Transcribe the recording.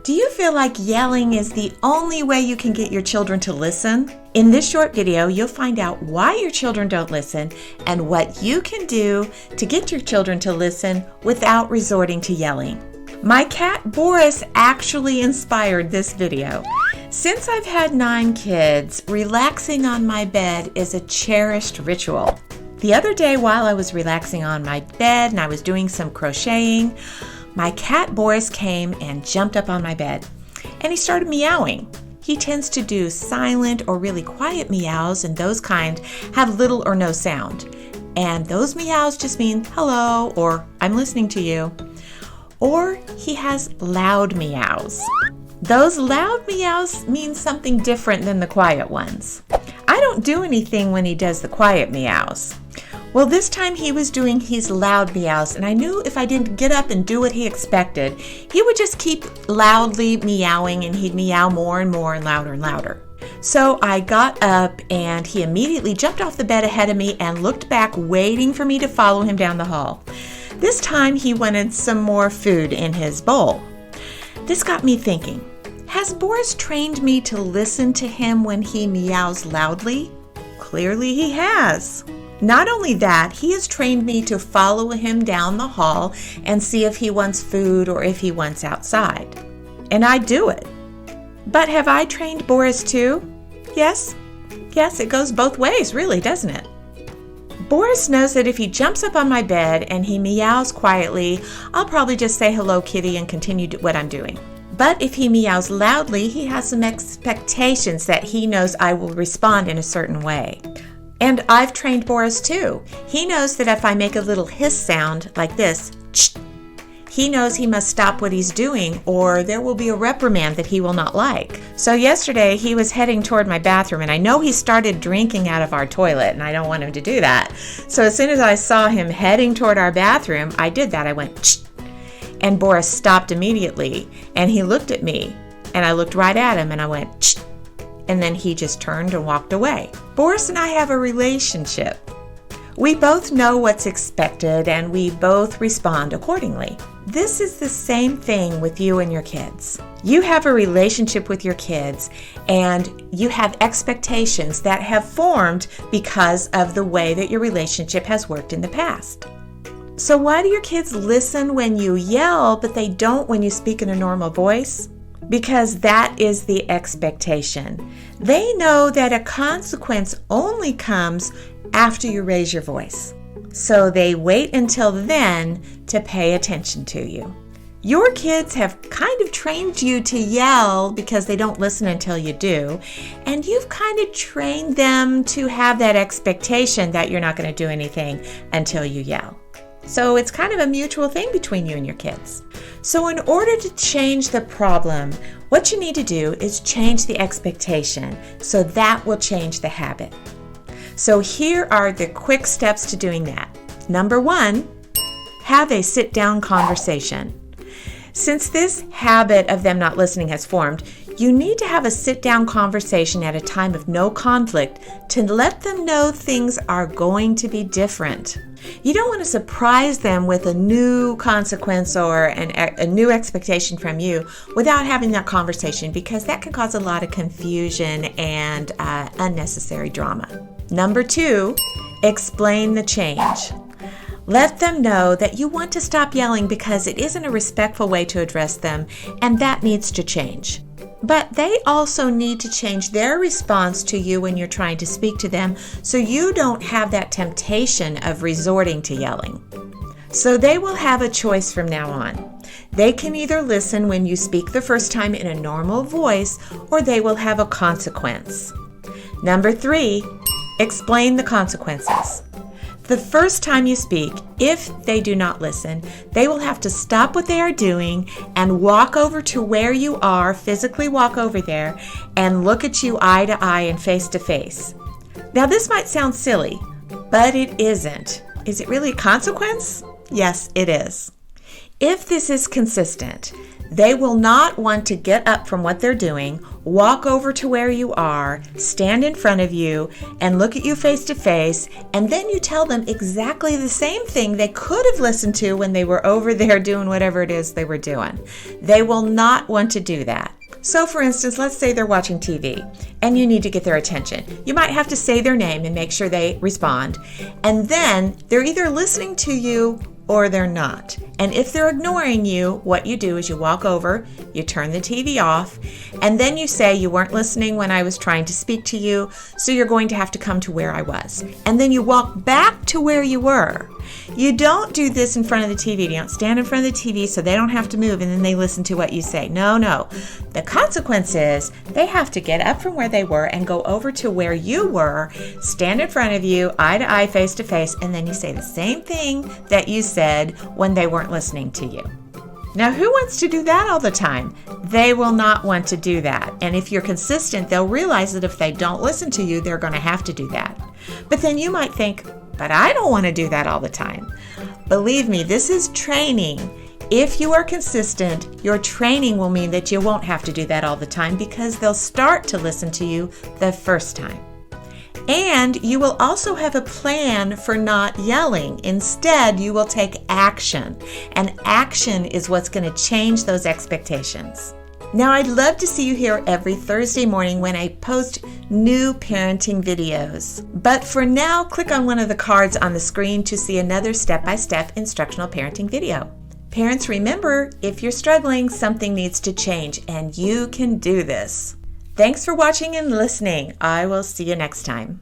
Do you feel like yelling is the only way you can get your children to listen? In this short video, you'll find out why your children don't listen and what you can do to get your children to listen without resorting to yelling. My cat Boris actually inspired this video. Since I've had 9 kids, relaxing on my bed is a cherished ritual. The other day while I was relaxing on my bed and I was doing some crocheting, my cat Boris came and jumped up on my bed and he started meowing. He tends to do silent or really quiet meows, and those kind have little or no sound. And those meows just mean hello or I'm listening to you. Or he has loud meows. Those loud meows mean something different than the quiet ones. I don't do anything when he does the quiet meows. Well, this time he was doing his loud meows, and I knew if I didn't get up and do what he expected, he would just keep loudly meowing, and he'd meow more and more and louder. So I got up, and he immediately jumped off the bed ahead of me and looked back, waiting for me to follow him down the hall. This time he wanted some more food in his bowl. This got me thinking, has Boris trained me to listen to him when he meows loudly? Clearly he has. Not only that, he has trained me to follow him down the hall and see if he wants food or if he wants outside. And I do it. But have I trained Boris too? Yes, it goes both ways, really, doesn't it? Boris knows that if he jumps up on my bed and he meows quietly, I'll probably just say hello, kitty, and continue what I'm doing. But if he meows loudly, he has some expectations that he knows I will respond in a certain way. And I've trained Boris too. He knows that if I make a little hiss sound like this, he knows he must stop what he's doing or there will be a reprimand that he will not like. So yesterday he was heading toward my bathroom, and I know he started drinking out of our toilet, and I don't want him to do that. So as soon as I saw him heading toward our bathroom, I did that. I went, and Boris stopped immediately, and he looked at me, and I looked right at him, and I went, and then he just turned and walked away. Boris and I have a relationship. We both know what's expected, and we both respond accordingly. This is the same thing with you and your kids. You have a relationship with your kids, and you have expectations that have formed because of the way that your relationship has worked in the past. So why do your kids listen when you yell, but they don't when you speak in a normal voice? Because that is the expectation. They know that a consequence only comes after you raise your voice. So they wait until then to pay attention to you. Your kids have kind of trained you to yell because they don't listen until you do. And you've kind of trained them to have that expectation that you're not going to do anything until you yell. So it's kind of a mutual thing between you and your kids. So in order to change the problem, what you need to do is change the expectation. So that will change the habit. So here are the quick steps to doing that. Number 1, have a sit-down conversation. Since this habit of them not listening has formed, you need to have a sit-down conversation at a time of no conflict to let them know things are going to be different. You don't want to surprise them with a new consequence or a new expectation from you without having that conversation, because that can cause a lot of confusion and unnecessary drama. Number 2, explain the change. Let them know that you want to stop yelling because it isn't a respectful way to address them, and that needs to change. But they also need to change their response to you when you're trying to speak to them, so you don't have that temptation of resorting to yelling. So they will have a choice from now on. They can either listen when you speak the first time in a normal voice, or they will have a consequence. Number 3, explain the consequences. The first time you speak, if they do not listen, they will have to stop what they are doing and walk over to where you are, physically walk over there, and look at you eye to eye and face to face. Now this might sound silly, but it isn't. Is it really a consequence? Yes, it is. If this is consistent, They will not want to get up from what they're doing, walk over to where you are, stand in front of you, and look at you face to face, and then you tell them exactly the same thing they could have listened to when they were over there doing whatever it is they were doing. They will not want to do that. So for instance, let's say they're watching TV and you need to get their attention. You might have to say their name and make sure they respond. And then they're either listening to you or they're not. And if they're ignoring you, what you do is you walk over, you turn the TV off, and then you say you weren't listening when I was trying to speak to you, so you're going to have to come to where I was. And then you walk back to where you were. You don't do this in front of the TV. You don't stand in front of the TV so they don't have to move and then they listen to what you say. No. The consequence is they have to get up from where they were and go over to where you were, stand in front of you, eye to eye, face to face, and then you say the same thing that you said when they weren't listening to you. Now, who wants to do that all the time? They will not want to do that. And if you're consistent, they'll realize that if they don't listen to you, they're going to have to do that. But then you might think, but I don't want to do that all the time. Believe me, this is training. If you are consistent, your training will mean that you won't have to do that all the time because they'll start to listen to you the first time. And you will also have a plan for not yelling. Instead, you will take action. And action is what's going to change those expectations. Now, I'd love to see you here every Thursday morning when I post new parenting videos. But for now, click on one of the cards on the screen to see another step-by-step instructional parenting video. Parents, remember, if you're struggling, something needs to change, and you can do this. Thanks for watching and listening. I will see you next time.